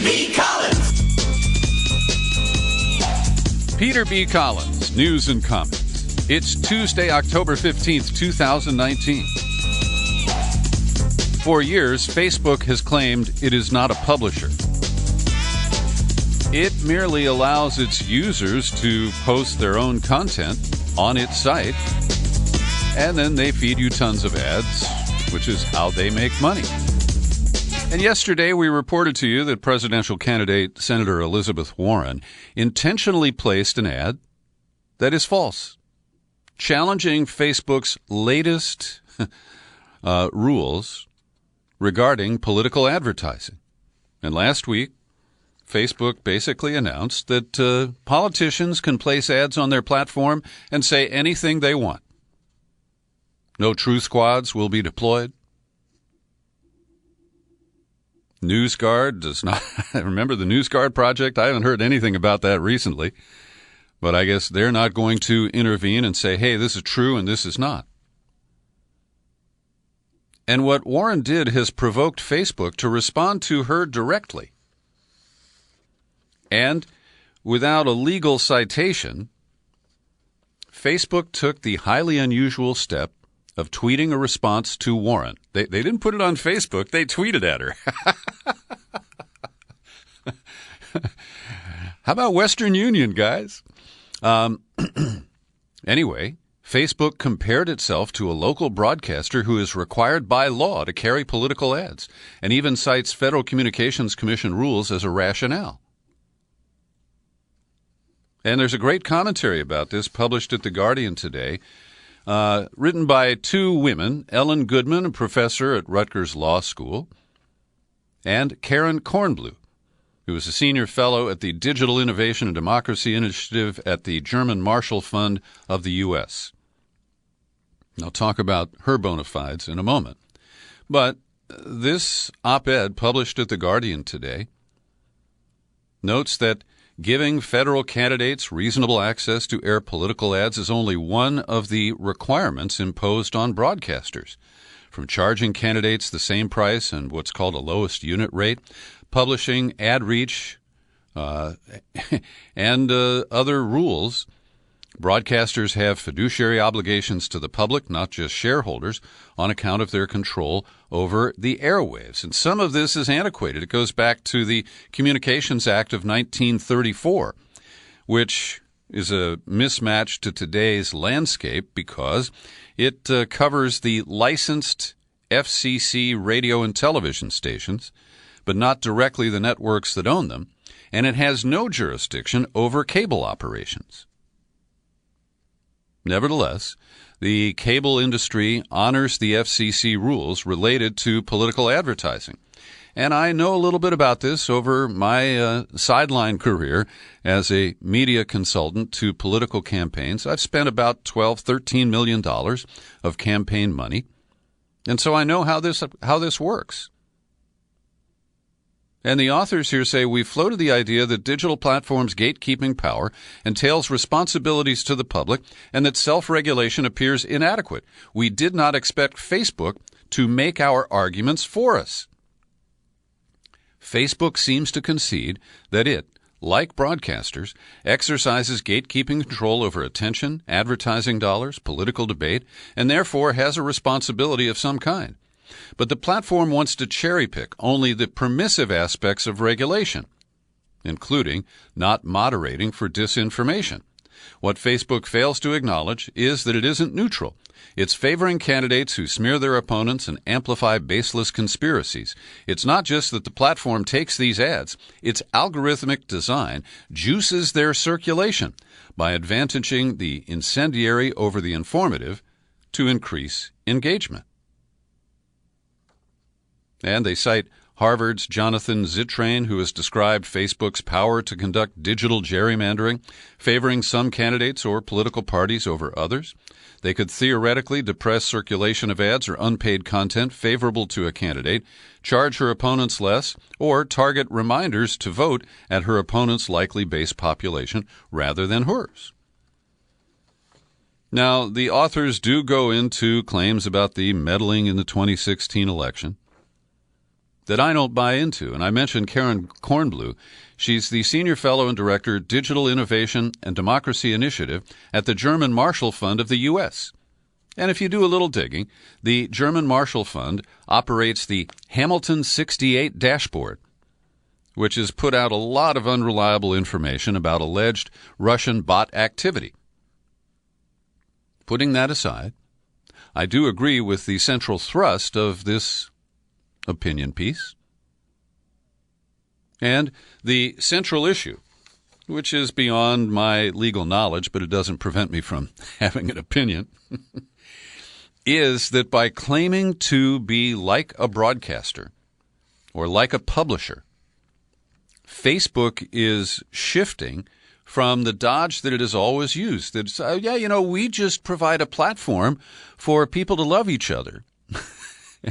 B. Collins. Peter B. Collins, News and Comments. It's Tuesday, October 15th, 2019. For years, Facebook has claimed it is not a publisher. It merely allows its users to post their own content on its site, and then they feed you tons of ads, which is how they make money. And yesterday we reported to you that presidential candidate Senator Elizabeth Warren intentionally placed an ad that is false, challenging Facebook's latest rules regarding political advertising. And last week, Facebook basically announced that politicians can place ads on their platform and say anything they want. No truth squads will be deployed. NewsGuard does not. Remember the NewsGuard project? I haven't heard anything about that recently. But I guess they're not going to intervene and say, hey, this is true and this is not. And what Warren did has provoked Facebook to respond to her directly. And without a legal citation, Facebook took the highly unusual step of tweeting a response to Warren. They didn't put it on Facebook. They tweeted at her. How about Western Union, guys? Anyway, Facebook compared itself to a local broadcaster who is required by law to carry political ads and even cites Federal Communications Commission rules as a rationale. And there's a great commentary about this published at The Guardian today, written by two women, Ellen Goodman, a professor at Rutgers Law School, and Karen Kornblue, who is a senior fellow at the Digital Innovation and Democracy Initiative at the German Marshall Fund of the U.S. I'll talk about her bona fides in a moment. But this op-ed published at The Guardian today notes that giving federal candidates reasonable access to air political ads is only one of the requirements imposed on broadcasters, from charging candidates the same price and what's called a lowest unit rate, publishing ad reach, and other rules. Broadcasters have fiduciary obligations to the public, not just shareholders, on account of their control over the airwaves. And some of this is antiquated. It goes back to the Communications Act of 1934, which is a mismatch to today's landscape because it covers the licensed FCC radio and television stations, but not directly the networks that own them, and it has no jurisdiction over cable operations. Nevertheless, the cable industry honors the FCC rules related to political advertising. And I know a little bit about this over my sideline career as a media consultant to political campaigns. I've spent about $13 million of campaign money. And so I know how this works. And the authors here say, we've floated the idea that digital platforms' gatekeeping power entails responsibilities to the public and that self-regulation appears inadequate. We did not expect Facebook to make our arguments for us. Facebook seems to concede that it, like broadcasters, exercises gatekeeping control over attention, advertising dollars, political debate, and therefore has a responsibility of some kind. But the platform wants to cherry-pick only the permissive aspects of regulation, including not moderating for disinformation. What Facebook fails to acknowledge is that it isn't neutral. It's favoring candidates who smear their opponents and amplify baseless conspiracies. It's not just that the platform takes these ads. Its algorithmic design juices their circulation by advantaging the incendiary over the informative to increase engagement. And they cite Harvard's Jonathan Zittrain, who has described Facebook's power to conduct digital gerrymandering, favoring some candidates or political parties over others. They could theoretically depress circulation of ads or unpaid content favorable to a candidate, charge her opponents less, or target reminders to vote at her opponent's likely base population rather than hers. Now, the authors do go into claims about the meddling in the 2016 election. that I don't buy into. And I mentioned Karen Kornblue. She's the Senior Fellow and Director, Digital Innovation and Democracy Initiative at the German Marshall Fund of the U.S. And if you do a little digging, the German Marshall Fund operates the Hamilton 68 dashboard, which has put out a lot of unreliable information about alleged Russian bot activity. Putting that aside, I do agree with the central thrust of this opinion piece. And the central issue, which is beyond my legal knowledge, but it doesn't prevent me from having an opinion, is that by claiming to be like a broadcaster or like a publisher, Facebook is shifting from the dodge that it has always used. It's, we just provide a platform for people to love each other.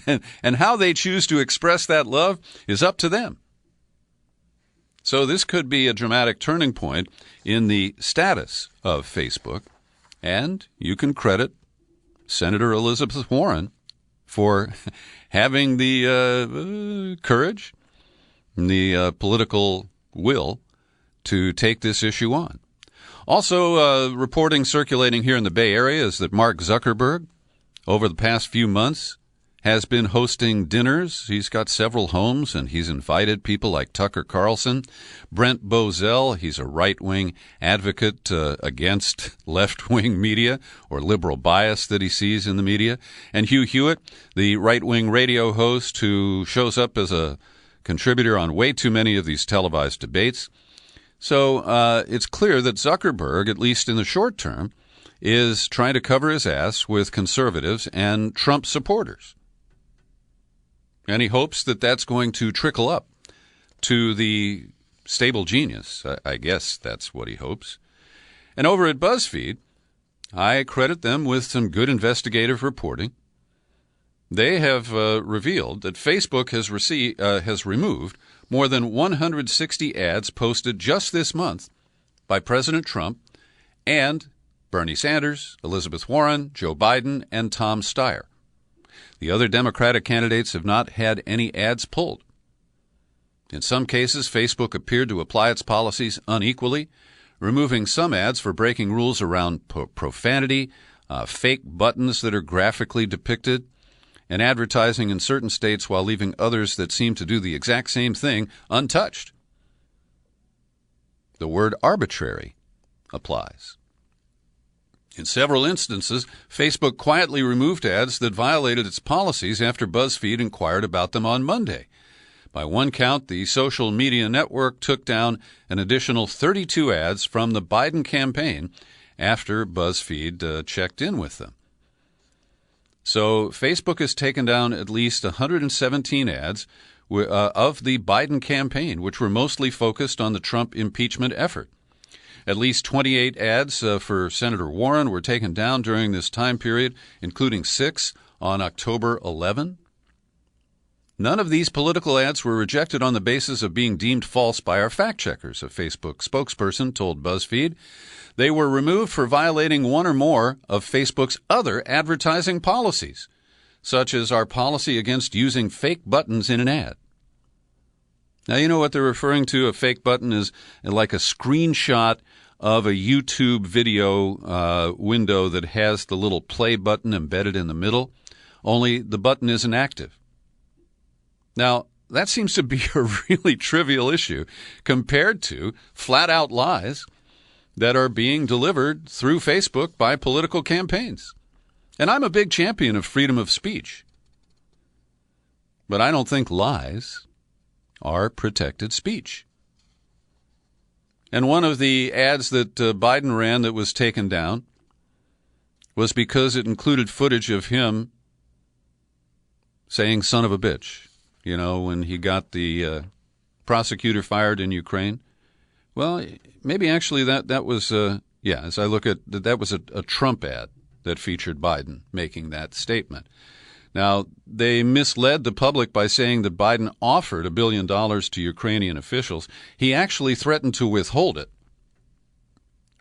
and how they choose to express that love is up to them. So this could be a dramatic turning point in the status of Facebook, and you can credit Senator Elizabeth Warren for having the courage and the political will to take this issue on. Also, reporting circulating here in the Bay Area is that Mark Zuckerberg, over the past few months, has been hosting dinners. He's got several homes, and he's invited people like Tucker Carlson, Brent Bozell. He's a right-wing advocate against left-wing media or liberal bias that he sees in the media, and Hugh Hewitt, the right-wing radio host who shows up as a contributor on way too many of these televised debates. So it's clear that Zuckerberg, at least in the short term, is trying to cover his ass with conservatives and Trump supporters. And he hopes that that's going to trickle up to the stable genius. I guess that's what he hopes. And over at BuzzFeed, I credit them with some good investigative reporting. They have revealed that Facebook has removed more than 160 ads posted just this month by President Trump and Bernie Sanders, Elizabeth Warren, Joe Biden, and Tom Steyer. The other Democratic candidates have not had any ads pulled. In some cases, Facebook appeared to apply its policies unequally, removing some ads for breaking rules around profanity, fake buttons that are graphically depicted, and advertising in certain states while leaving others that seem to do the exact same thing untouched. The word arbitrary applies. In several instances, Facebook quietly removed ads that violated its policies after BuzzFeed inquired about them on Monday. By one count, the social media network took down an additional 32 ads from the Biden campaign after BuzzFeed checked in with them. So Facebook has taken down at least 117 ads of the Biden campaign, which were mostly focused on the Trump impeachment effort. At least 28 ads for Senator Warren were taken down during this time period, including 6 on October 11. None of these political ads were rejected on the basis of being deemed false by our fact-checkers, a Facebook spokesperson told BuzzFeed. They were removed for violating one or more of Facebook's other advertising policies, such as our policy against using fake buttons in an ad. Now, you know what they're referring to? A fake button is like a screenshot of a YouTube video window that has the little play button embedded in the middle, only the button isn't active. Now, that seems to be a really trivial issue compared to flat-out lies that are being delivered through Facebook by political campaigns. And I'm a big champion of freedom of speech. But I don't think lies are protected speech. And one of the ads that Biden ran that was taken down was because it included footage of him saying son of a bitch, you know, when he got the prosecutor fired in Ukraine. Well, maybe actually that was, as I look at that was a Trump ad that featured Biden making that statement. Now, they misled the public by saying that Biden offered $1 billion to Ukrainian officials. He actually threatened to withhold it,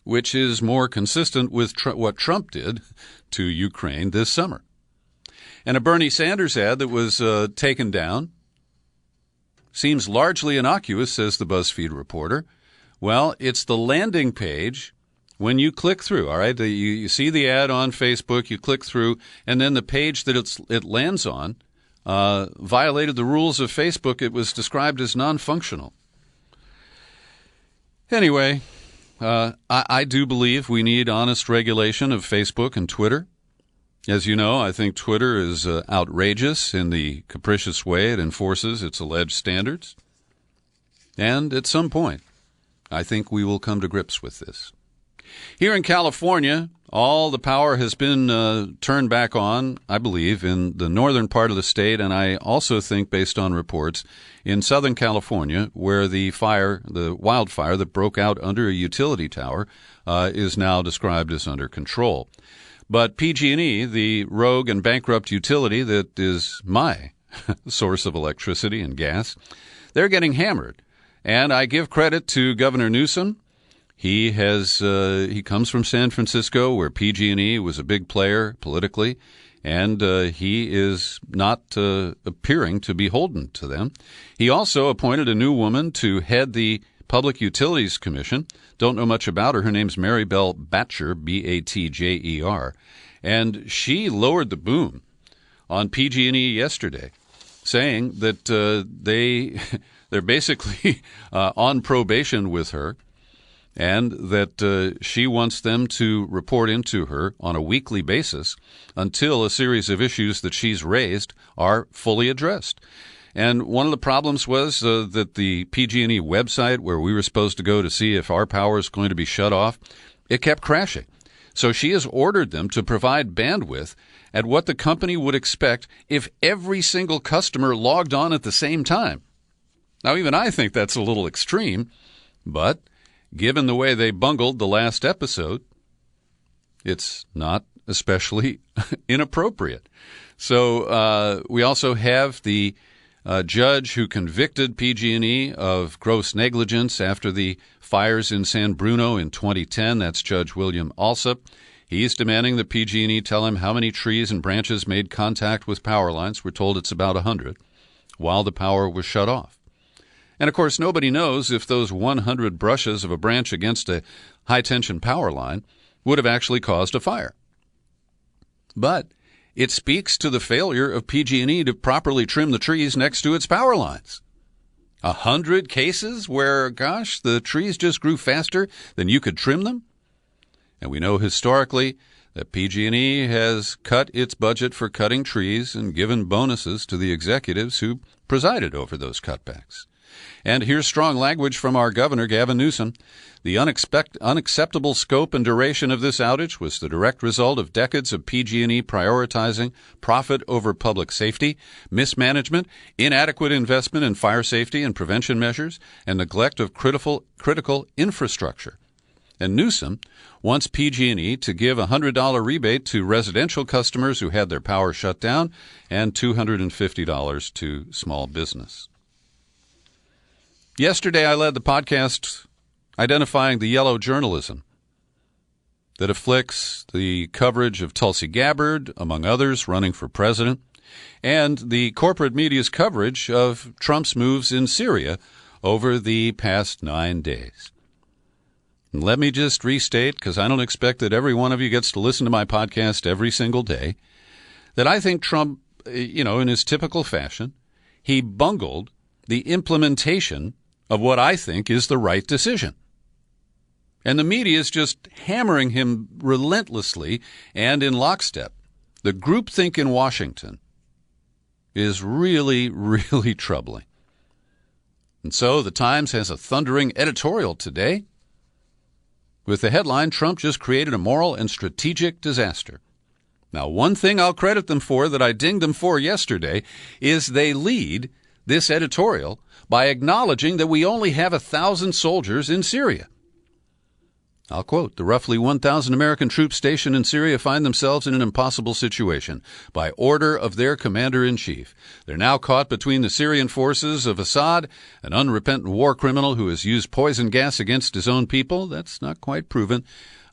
which is more consistent with what Trump did to Ukraine this summer. And a Bernie Sanders ad that was taken down seems largely innocuous, says the BuzzFeed reporter. Well, it's the landing page when you click through, all right? You see the ad on Facebook, you click through, and then the page that it lands on violated the rules of Facebook. It was described as non-functional. Anyway, I do believe we need honest regulation of Facebook and Twitter. As you know, I think Twitter is outrageous in the capricious way it enforces its alleged standards. And at some point, I think we will come to grips with this. Here in California, all the power has been turned back on, I believe, in the northern part of the state, and I also think, based on reports, in Southern California, where the wildfire that broke out under a utility tower is now described as under control. But PG&E, the rogue and bankrupt utility that is my source of electricity and gas, they're getting hammered. And I give credit to Governor Newsom. He comes from San Francisco, where PG&E was a big player politically, and he is not appearing to be beholden to them. He also appointed a new woman to head the Public Utilities Commission. Don't know much about her. Her name's Mary Bell Batjer, Batjer, and she lowered the boom on PG&E yesterday, saying that they're basically on probation with her, and that she wants them to report into her on a weekly basis until a series of issues that she's raised are fully addressed. And one of the problems was that the PG&E website, where we were supposed to go to see if our power is going to be shut off, it kept crashing. So she has ordered them to provide bandwidth at what the company would expect if every single customer logged on at the same time. Now, even I think that's a little extreme, but given the way they bungled the last episode, it's not especially inappropriate. So we also have the judge who convicted PG&E of gross negligence after the fires in San Bruno in 2010. That's Judge William Alsop. He's demanding that PG&E tell him how many trees and branches made contact with power lines. We're told it's about 100, while the power was shut off. And, of course, nobody knows if those 100 brushes of a branch against a high-tension power line would have actually caused a fire. But it speaks to the failure of PG&E to properly trim the trees next to its power lines. 100 cases where, gosh, the trees just grew faster than you could trim them? And we know historically that PG&E has cut its budget for cutting trees and given bonuses to the executives who presided over those cutbacks. And here's strong language from our governor, Gavin Newsom. The unacceptable scope and duration of this outage was the direct result of decades of PG&E prioritizing profit over public safety, mismanagement, inadequate investment in fire safety and prevention measures, and neglect of critical infrastructure. And Newsom wants PG&E to give a $100 rebate to residential customers who had their power shut down and $250 to small business. Yesterday, I led the podcast identifying the yellow journalism that afflicts the coverage of Tulsi Gabbard, among others, running for president, and the corporate media's coverage of Trump's moves in Syria over the past 9 days. And let me just restate, because I don't expect that every one of you gets to listen to my podcast every single day, that I think Trump, in his typical fashion, he bungled the implementation of what I think is the right decision. And the media is just hammering him relentlessly and in lockstep. The groupthink in Washington is really, really troubling. And so the Times has a thundering editorial today with the headline, "Trump just created a moral and strategic disaster." Now, one thing I'll credit them for that I dinged them for yesterday is they lead this editorial by acknowledging that we only have 1,000 soldiers in Syria. I'll quote, "The roughly 1,000 American troops stationed in Syria find themselves in an impossible situation by order of their commander-in-chief. They're now caught between the Syrian forces of Assad, an unrepentant war criminal who has used poison gas against his own people," that's not quite proven,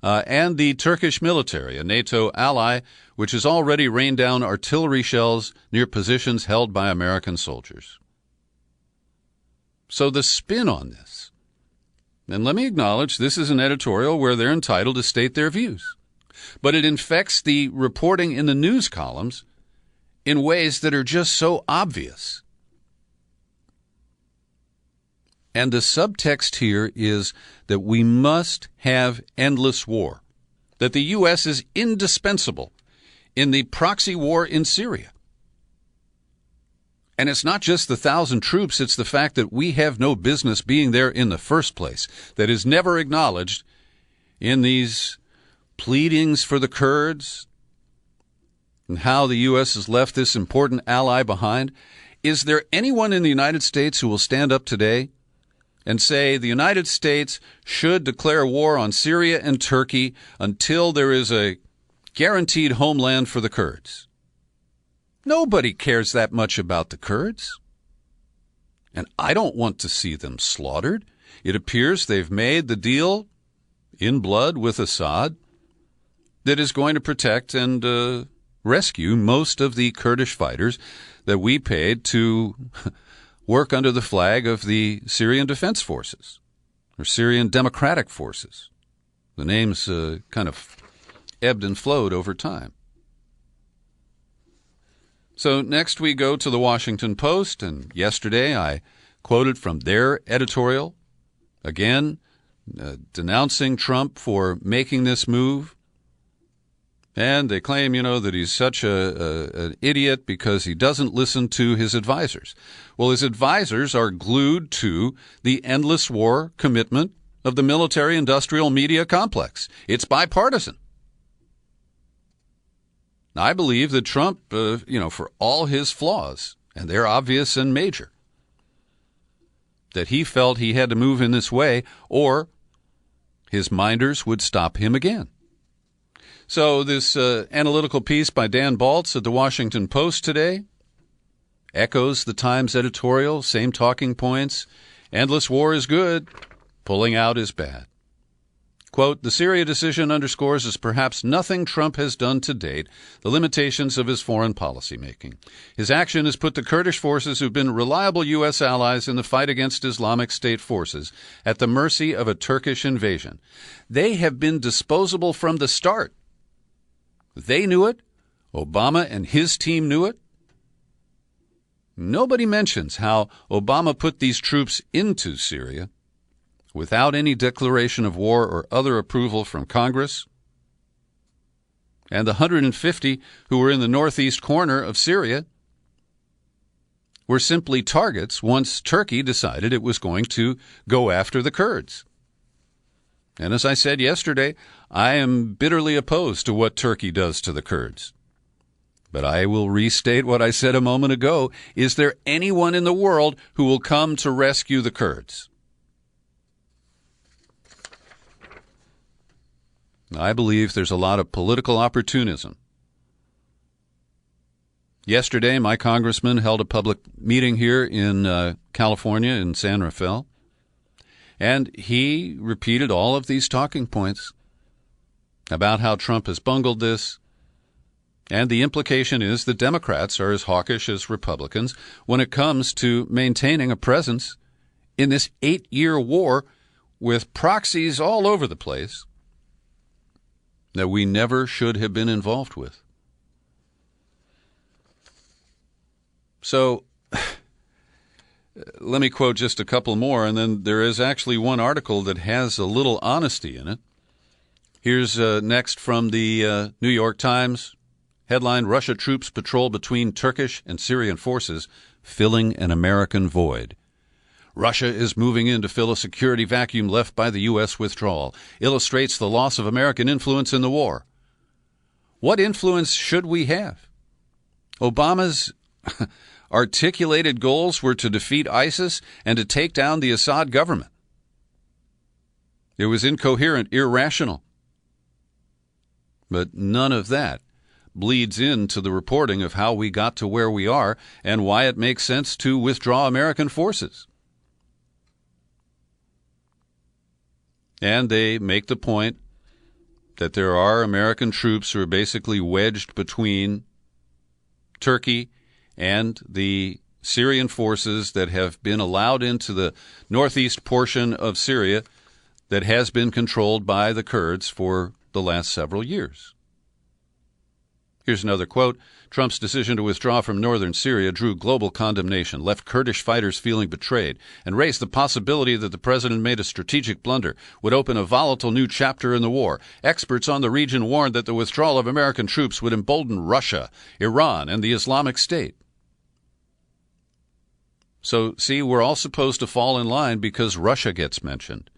"and the Turkish military, a NATO ally, which has already rained down artillery shells near positions held by American soldiers." So the spin on this, and let me acknowledge this is an editorial where they're entitled to state their views, but it infects the reporting in the news columns in ways that are just so obvious. And the subtext here is that we must have endless war, that the U.S. is indispensable in the proxy war in Syria. And it's not just the 1,000 troops, it's the fact that we have no business being there in the first place that is never acknowledged in these pleadings for the Kurds and how the U.S. has left this important ally behind. Is there anyone in the United States who will stand up today and say the United States should declare war on Syria and Turkey until there is a guaranteed homeland for the Kurds? Nobody cares that much about the Kurds. And I don't want to see them slaughtered. It appears they've made the deal in blood with Assad that is going to protect and rescue most of the Kurdish fighters that we paid to work under the flag of the Syrian Defense Forces, or Syrian Democratic Forces. The names kind of ebbed and flowed over time. So next we go to the Washington Post, and yesterday I quoted from their editorial, again, denouncing Trump for making this move. And they claim, that he's such an idiot because he doesn't listen to his advisors. Well, his advisors are glued to the endless war commitment of the military-industrial media complex. It's bipartisan. I believe that Trump, for all his flaws, and they're obvious and major, that he felt he had to move in this way or his minders would stop him again. So this analytical piece by Dan Baltz at the Washington Post today echoes the Times editorial, same talking points. Endless war is good, pulling out is bad. Quote, the Syria decision underscores as perhaps nothing Trump has done to date the limitations of his foreign policy making. His action has put the Kurdish forces who've been reliable U.S. allies in the fight against Islamic State forces at the mercy of a Turkish invasion. They have been disposable from the start. They knew it. Obama and his team knew it. Nobody mentions how Obama put these troops into Syria without any declaration of war or other approval from Congress. And the 150 who were in the northeast corner of Syria were simply targets once Turkey decided it was going to go after the Kurds. And as I said yesterday, I am bitterly opposed to what Turkey does to the Kurds. But I will restate what I said a moment ago. Is there anyone in the world who will come to rescue the Kurds? I believe there's a lot of political opportunism. Yesterday, my congressman held a public meeting here in California, in San Rafael, and he repeated all of these talking points about how Trump has bungled this, and the implication is that Democrats are as hawkish as Republicans when it comes to maintaining a presence in this 8-year war with proxies all over the place that we never should have been involved with. So let me quote just a couple more, and then there is actually one article that has a little honesty in it. Here's next from the New York Times. Headline, Russia troops patrol between Turkish and Syrian forces, filling an American void. Russia is moving in to fill a security vacuum left by the U.S. withdrawal. Illustrates the loss of American influence in the war. What influence should we have? Obama's articulated goals were to defeat ISIS and to take down the Assad government. It was incoherent, irrational. But none of that bleeds into the reporting of how we got to where we are and why it makes sense to withdraw American forces. And they make the point that there are American troops who are basically wedged between Turkey and the Syrian forces that have been allowed into the northeast portion of Syria that has been controlled by the Kurds for the last several years. Here's another quote. Trump's decision to withdraw from northern Syria drew global condemnation, left Kurdish fighters feeling betrayed, and raised the possibility that the president made a strategic blunder, would open a volatile new chapter in the war. Experts on the region warned that the withdrawal of American troops would embolden Russia, Iran, and the Islamic State. So, see, we're all supposed to fall in line because Russia gets mentioned.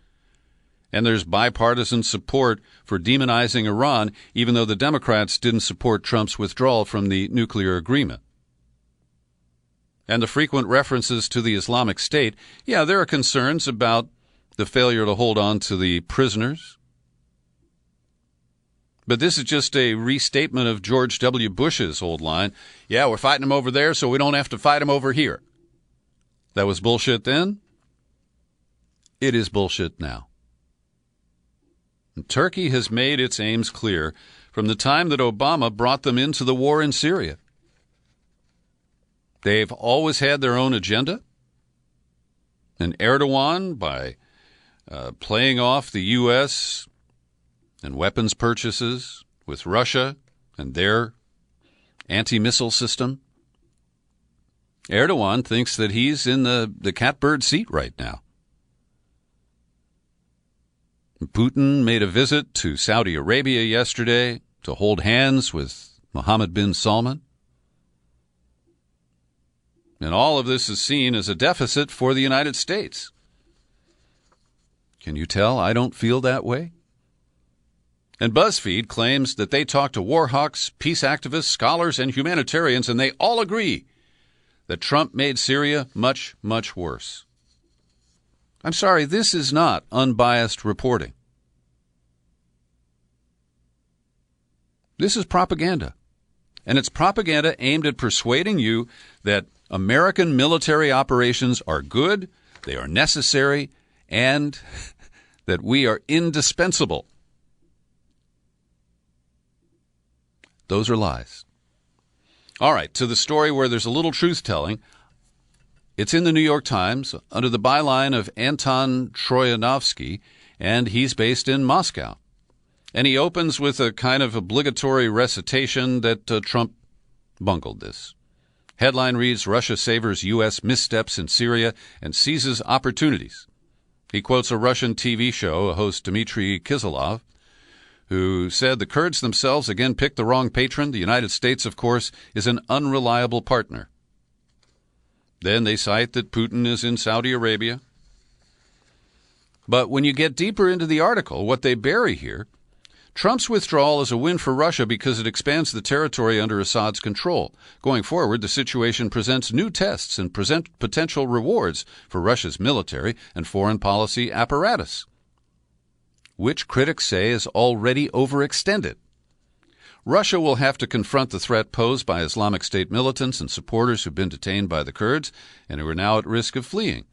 And there's bipartisan support for demonizing Iran, even though the Democrats didn't support Trump's withdrawal from the nuclear agreement. And the frequent references to the Islamic State, yeah, there are concerns about the failure to hold on to the prisoners. But this is just a restatement of George W. Bush's old line, yeah, we're fighting them over there so we don't have to fight them over here. That was bullshit then. It is bullshit now. Turkey has made its aims clear from the time that Obama brought them into the war in Syria. They've always had their own agenda. And Erdogan, by playing off the U.S. and weapons purchases with Russia and their anti-missile system, Erdogan thinks that he's in the catbird seat right now. Putin made a visit to Saudi Arabia yesterday to hold hands with Mohammed bin Salman. And all of this is seen as a deficit for the United States. Can you tell I don't feel that way? And BuzzFeed claims that they talked to war hawks, peace activists, scholars, and humanitarians, and they all agree that Trump made Syria much, much worse. I'm sorry, this is not unbiased reporting. This is propaganda. And it's propaganda aimed at persuading you that American military operations are good, they are necessary, and that we are indispensable. Those are lies. All right, to the story where there's a little truth-telling. It's in the New York Times under the byline of Anton Troyanovsky, and he's based in Moscow. And he opens with a kind of obligatory recitation that Trump bungled this. Headline reads, Russia savors U.S. missteps in Syria and seizes opportunities. He quotes a Russian TV show host Dmitry Kisilov, who said the Kurds themselves again picked the wrong patron. The United States, of course, is an unreliable partner. Then they cite that Putin is in Saudi Arabia. But when you get deeper into the article, what they bury here, Trump's withdrawal is a win for Russia because it expands the territory under Assad's control. Going forward, the situation presents new tests and potential rewards for Russia's military and foreign policy apparatus, which critics say is already overextended. Russia will have to confront the threat posed by Islamic State militants and supporters who've been detained by the Kurds and who are now at risk of fleeing.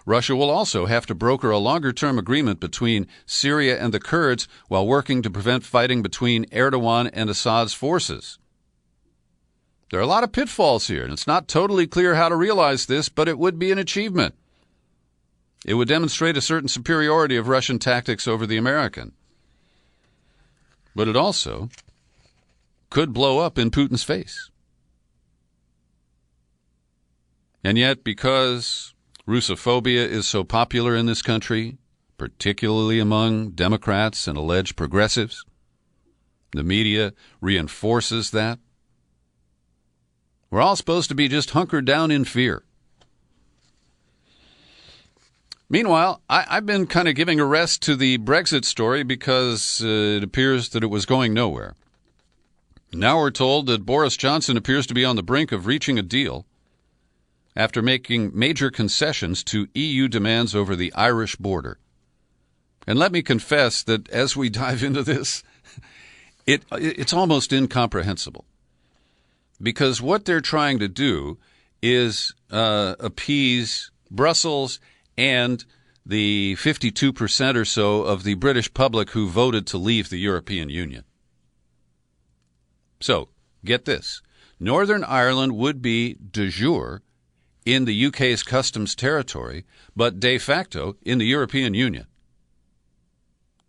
Russia will also have to broker a longer-term agreement between Syria and the Kurds while working to prevent fighting between Erdogan and Assad's forces. There are a lot of pitfalls here, and it's not totally clear how to realize this, but it would be an achievement. It would demonstrate a certain superiority of Russian tactics over the American. But it also could blow up in Putin's face. And yet, because Russophobia is so popular in this country, particularly among Democrats and alleged progressives, the media reinforces that. We're all supposed to be just hunkered down in fear. Meanwhile, I've been kind of giving a rest to the Brexit story because it appears that it was going nowhere. Now we're told that Boris Johnson appears to be on the brink of reaching a deal after making major concessions to EU demands over the Irish border. And let me confess that as we dive into this, it's almost incomprehensible. Because what they're trying to do is appease Brussels and the 52% or so of the British public who voted to leave the European Union. So, get this. Northern Ireland would be de jure in the UK's customs territory, but de facto in the European Union.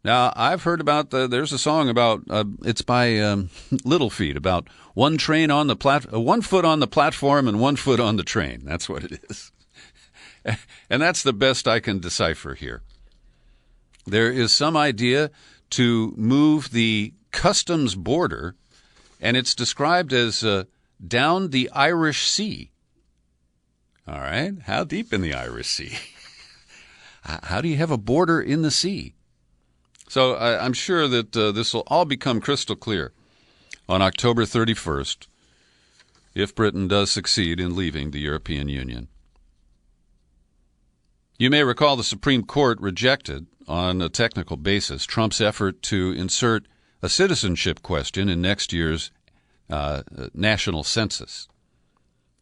Now, I've heard about there's a song about, it's by Little Feat, about one foot on the platform and 1 foot on the train. That's what it is. And that's the best I can decipher here. There is some idea to move the customs border, and it's described as down the Irish Sea. All right, how deep in the Irish Sea? How do you have a border in the sea? So I'm sure that this will all become crystal clear on October 31st if Britain does succeed in leaving the European Union. You may recall the Supreme Court rejected, on a technical basis, Trump's effort to insert a citizenship question in next year's national census.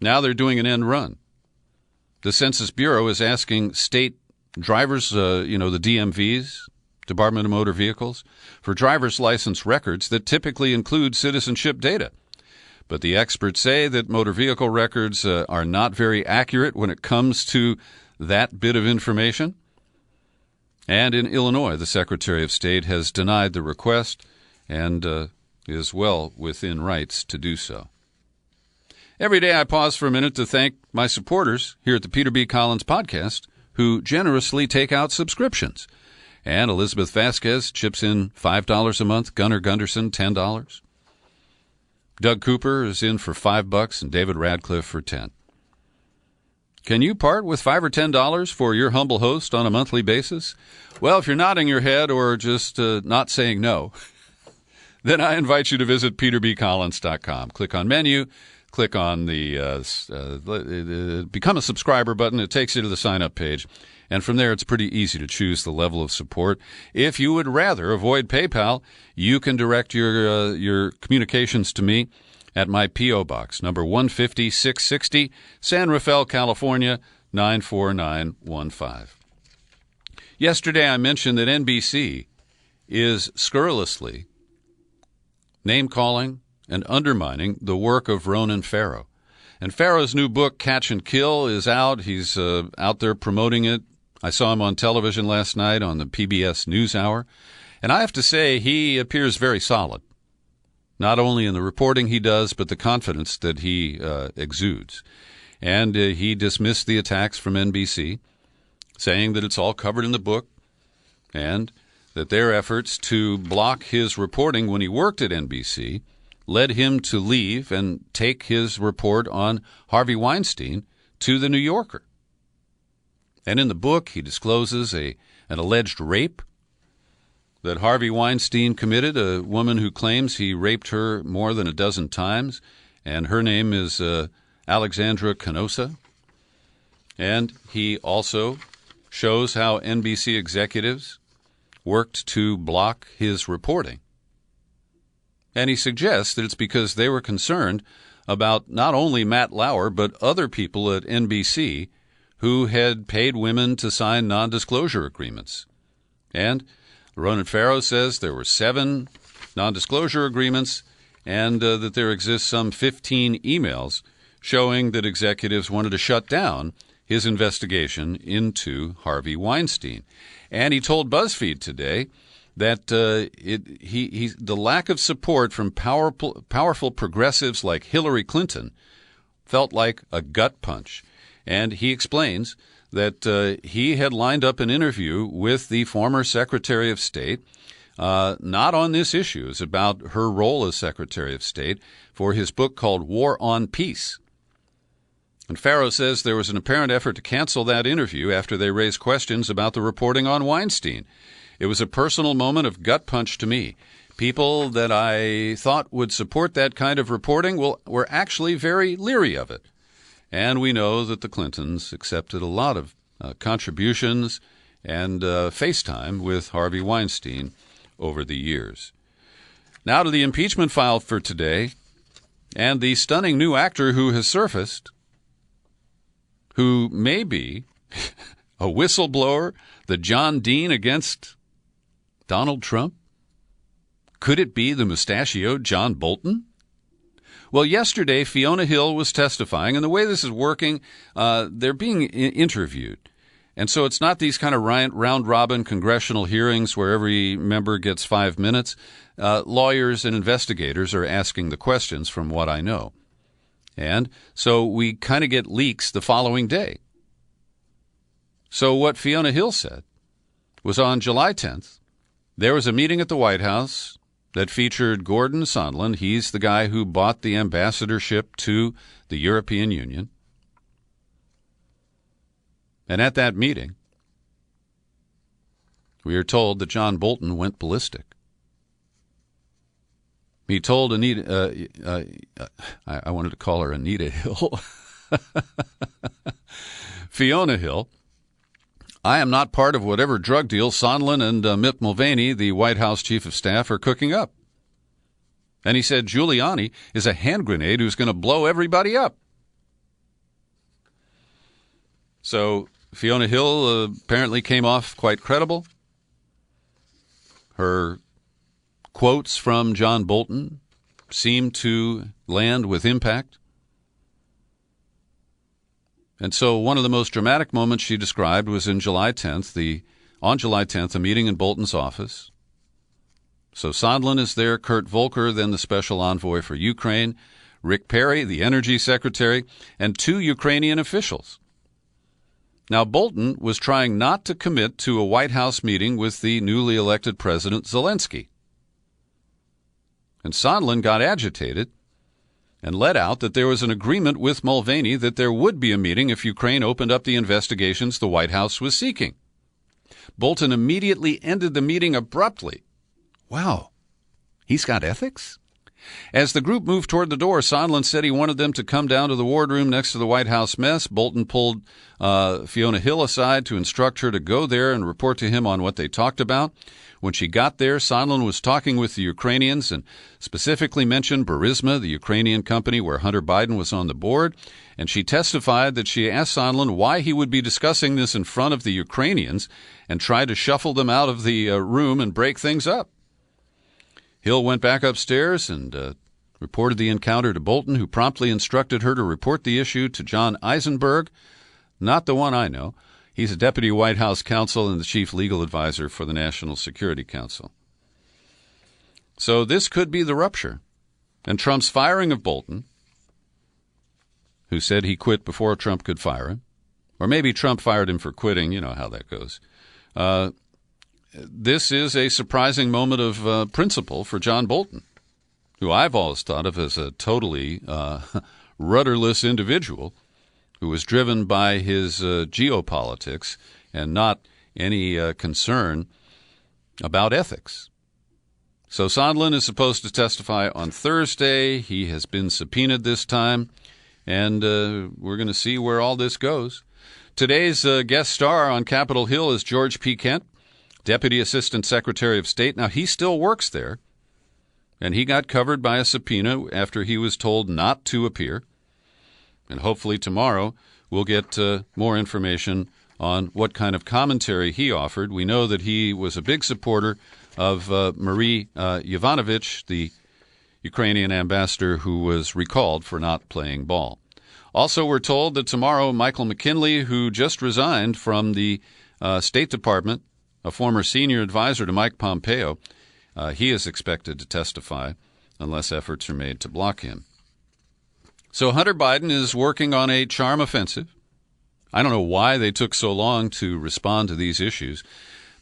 Now they're doing an end run. The Census Bureau is asking state drivers, the DMVs, Department of Motor Vehicles, for driver's license records that typically include citizenship data. But the experts say that motor vehicle records are not very accurate when it comes to that bit of information. And in Illinois, the Secretary of State has denied the request and is well within rights to do so. Every day I pause for a minute to thank my supporters here at the Peter B. Collins Podcast, who generously take out subscriptions. And Elizabeth Vasquez chips in $5 a month, Gunnar Gunderson $10. Doug Cooper is in for $5 and David Radcliffe for $10. Can you part with $5 or $10 for your humble host on a monthly basis? Well, if you're nodding your head or just not saying no, then I invite you to visit peterbcollins.com. Click on menu, click on the Become a Subscriber button. It takes you to the sign-up page. And from there, it's pretty easy to choose the level of support. If you would rather avoid PayPal, you can direct your communications to me at my P.O. Box, number 150-660, San Rafael, California, 94915. Yesterday, I mentioned that NBC is scurrilously name-calling and undermining the work of Ronan Farrow. And Farrow's new book, Catch and Kill, is out. He's out there promoting it. I saw him on television last night on the PBS NewsHour. And I have to say, he appears very solid, not only in the reporting he does, but the confidence that he exudes. And he dismissed the attacks from NBC, saying that it's all covered in the book and that their efforts to block his reporting when he worked at NBC led him to leave and take his report on Harvey Weinstein to The New Yorker. And in the book, he discloses an alleged rape that Harvey Weinstein committed, a woman who claims he raped her more than a dozen times, and her name is Alexandra Canosa. And he also shows how NBC executives worked to block his reporting. And he suggests that it's because they were concerned about not only Matt Lauer, but other people at NBC who had paid women to sign non-disclosure agreements. And Ronan Farrow says there were 7 non-disclosure agreements and that there exists some 15 emails showing that executives wanted to shut down his investigation into Harvey Weinstein. And he told BuzzFeed today that the lack of support from powerful progressives like Hillary Clinton felt like a gut punch. And he explains that he had lined up an interview with the former Secretary of State, not on this issue. It's about her role as Secretary of State for his book called War on Peace. And Farrow says there was an apparent effort to cancel that interview after they raised questions about the reporting on Weinstein. It was a personal moment of gut punch to me. People that I thought would support that kind of reporting were actually very leery of it. And we know that the Clintons accepted a lot of contributions and FaceTime with Harvey Weinstein over the years. Now to the impeachment file for today, and the stunning new actor who has surfaced, who may be a whistleblower, the John Dean against Donald Trump? Could it be the mustachioed John Bolton? Well, yesterday, Fiona Hill was testifying, and the way this is working, they're being interviewed. And so it's not these kind of round-robin congressional hearings where every member gets 5 minutes. Lawyers and investigators are asking the questions from what I know. And so we kind of get leaks the following day. So what Fiona Hill said was on July 10th, there was a meeting at the White House that featured Gordon Sondland. He's the guy who bought the ambassadorship to the European Union. And at that meeting, we are told that John Bolton went ballistic. He told Anita, I wanted to call her Anita Hill, Fiona Hill, I am not part of whatever drug deal Sondland and Mick Mulvaney, the White House chief of staff, are cooking up. And he said Giuliani is a hand grenade who's going to blow everybody up. So Fiona Hill apparently came off quite credible. Her quotes from John Bolton seemed to land with impact. And so one of the most dramatic moments she described was in July 10th, on July 10th, a meeting in Bolton's office. So Sondland is there, Kurt Volker, then the special envoy for Ukraine, Rick Perry, the energy secretary, and 2 Ukrainian officials. Now, Bolton was trying not to commit to a White House meeting with the newly elected President Zelensky. And Sondland got agitated and let out that there was an agreement with Mulvaney that there would be a meeting if Ukraine opened up the investigations the White House was seeking. Bolton immediately ended the meeting abruptly. Wow, he's got ethics? As the group moved toward the door, Sondland said he wanted them to come down to the wardroom next to the White House mess. Bolton pulled Fiona Hill aside to instruct her to go there and report to him on what they talked about. When she got there, Sondland was talking with the Ukrainians and specifically mentioned Burisma, the Ukrainian company where Hunter Biden was on the board, and she testified that she asked Sondland why he would be discussing this in front of the Ukrainians and tried to shuffle them out of the room and break things up. Hill went back upstairs and reported the encounter to Bolton, who promptly instructed her to report the issue to John Eisenberg, not the one I know. He's a deputy White House counsel and the chief legal advisor for the National Security Council. So this could be the rupture. And Trump's firing of Bolton, who said he quit before Trump could fire him, or maybe Trump fired him for quitting, you know how that goes. This is a surprising moment of principle for John Bolton, who I've always thought of as a totally rudderless individual who was driven by his geopolitics and not any concern about ethics. So Sondland is supposed to testify on Thursday. He has been subpoenaed this time, and we're going to see where all this goes. Today's guest star on Capitol Hill is George P. Kent, Deputy Assistant Secretary of State. Now, he still works there, and he got covered by a subpoena after he was told not to appear. And hopefully tomorrow we'll get more information on what kind of commentary he offered. We know that he was a big supporter of Marie Yovanovitch, the Ukrainian ambassador who was recalled for not playing ball. Also, we're told that tomorrow Michael McKinley, who just resigned from the State Department, a former senior advisor to Mike Pompeo, he is expected to testify unless efforts are made to block him. So Hunter Biden is working on a charm offensive. I don't know why they took so long to respond to these issues,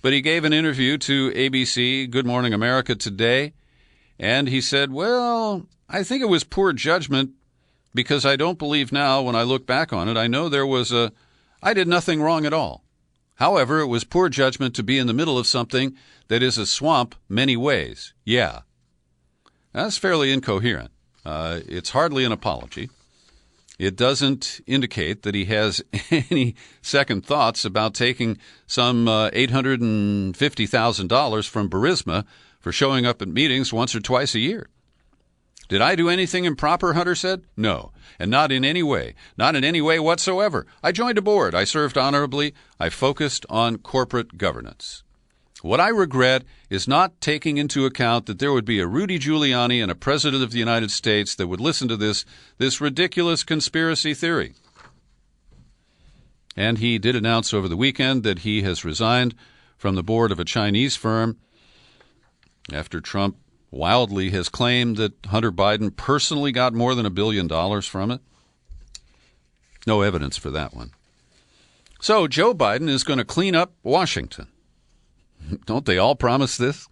but he gave an interview to ABC, Good Morning America today, and he said, well, I think it was poor judgment because I don't believe now when I look back on it, I know I did nothing wrong at all. However, it was poor judgment to be in the middle of something that is a swamp many ways. Yeah. That's fairly incoherent. It's hardly an apology. It doesn't indicate that he has any second thoughts about taking some $850,000 from Burisma for showing up at meetings once or twice a year. Did I do anything improper, Hunter said? No, and not in any way whatsoever. I joined a board. I served honorably. I focused on corporate governance. What I regret is not taking into account that there would be a Rudy Giuliani and a president of the United States that would listen to this ridiculous conspiracy theory. And he did announce over the weekend that he has resigned from the board of a Chinese firm after Trump wildly has claimed that Hunter Biden personally got more than $1 billion from it. No evidence for that one. So Joe Biden is going to clean up Washington. Don't they all promise this?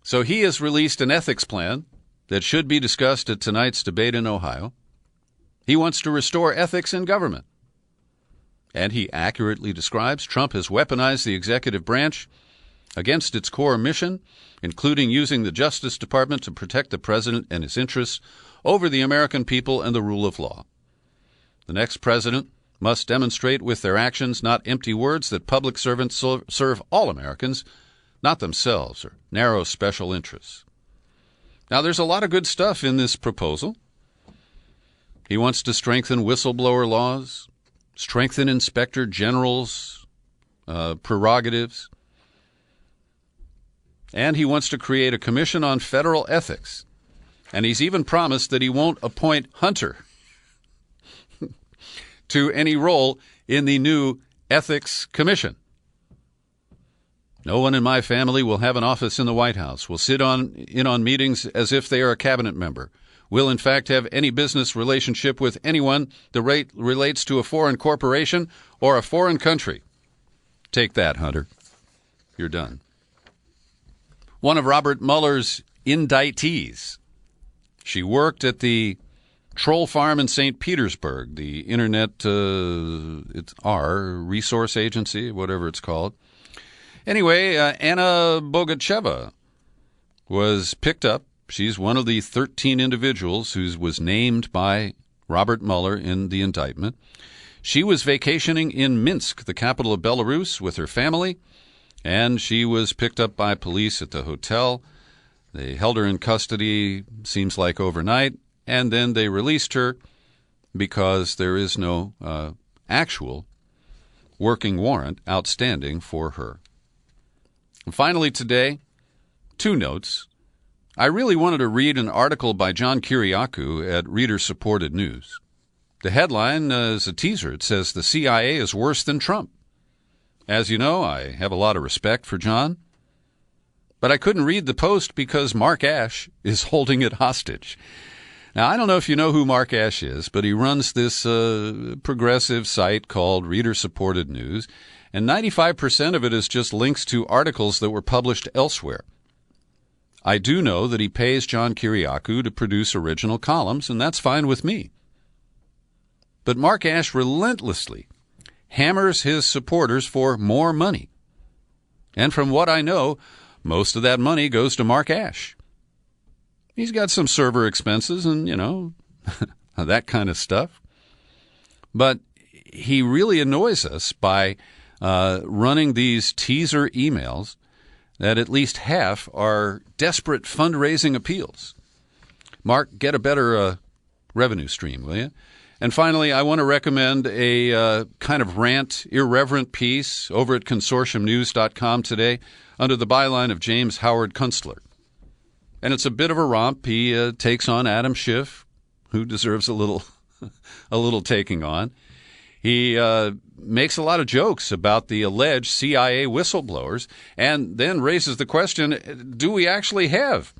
So he has released an ethics plan that should be discussed at tonight's debate in Ohio. He wants to restore ethics in government. And he accurately describes Trump has weaponized the executive branch against its core mission, including using the Justice Department to protect the president and his interests over the American people and the rule of law. The next president must demonstrate with their actions, not empty words, that public servants serve all Americans, not themselves or narrow special interests. Now, there's a lot of good stuff in this proposal. He wants to strengthen whistleblower laws, strengthen Inspector General's prerogatives, and he wants to create a commission on federal ethics. And he's even promised that he won't appoint Hunter to any role in the new Ethics Commission. No one in my family will have an office in the White House, will sit in on meetings as if they are a cabinet member, will in fact have any business relationship with anyone that relates to a foreign corporation or a foreign country. Take that, Hunter. You're done. One of Robert Mueller's indictees. She worked at the Troll Farm in St. Petersburg, the Internet, it's our resource agency, whatever it's called. Anyway, Anna Bogacheva was picked up. She's one of the 13 individuals who was named by Robert Mueller in the indictment. She was vacationing in Minsk, the capital of Belarus, with her family, and she was picked up by police at the hotel. They held her in custody, seems like overnight, and then they released her because there is no actual working warrant outstanding for her. And finally today, 2 notes. I really wanted to read an article by John Kiriakou at Reader Supported News. The headline is a teaser. It says, "The CIA is worse than Trump." As you know, I have a lot of respect for John, but I couldn't read the post because Mark Ashe is holding it hostage. Now, I don't know if you know who Mark Ashe is, but he runs this progressive site called Reader Supported News, and 95% of it is just links to articles that were published elsewhere. I do know that he pays John Kiriakou to produce original columns, and that's fine with me. But Mark Ashe relentlessly hammers his supporters for more money. And from what I know, most of that money goes to Mark Ashe. He's got some server expenses and, that kind of stuff. But he really annoys us by running these teaser emails that at least half are desperate fundraising appeals. Mark, get a better revenue stream, will you? And finally, I want to recommend a kind of rant, irreverent piece over at consortiumnews.com today under the byline of James Howard Kunstler. And it's a bit of a romp. He takes on Adam Schiff, who deserves a little taking on. He makes a lot of jokes about the alleged CIA whistleblowers and then raises the question, do we actually have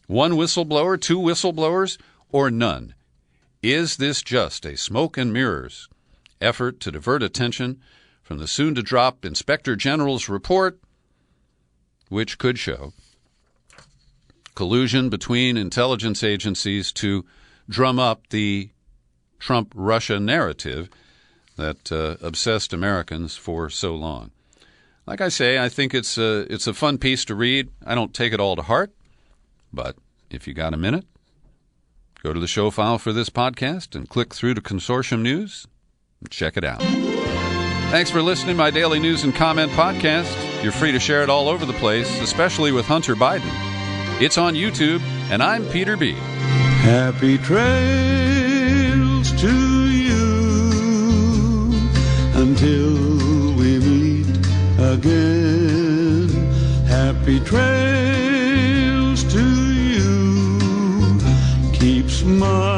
one whistleblower, 2 whistleblowers, or none? Is this just a smoke and mirrors effort to divert attention from the soon-to-drop Inspector General's report, which could show collusion between intelligence agencies to drum up the Trump-Russia narrative that obsessed Americans for so long? Like I say, I think it's a fun piece to read. I don't take it all to heart, but if you got a minute, go to the show file for this podcast and click through to Consortium News and check it out. Thanks for listening to my daily news and comment podcast. You're free to share it all over the place, especially with Hunter Biden. It's on YouTube, and I'm Peter B. Happy trails to you until we meet again. Happy trails to you. Keep smiling.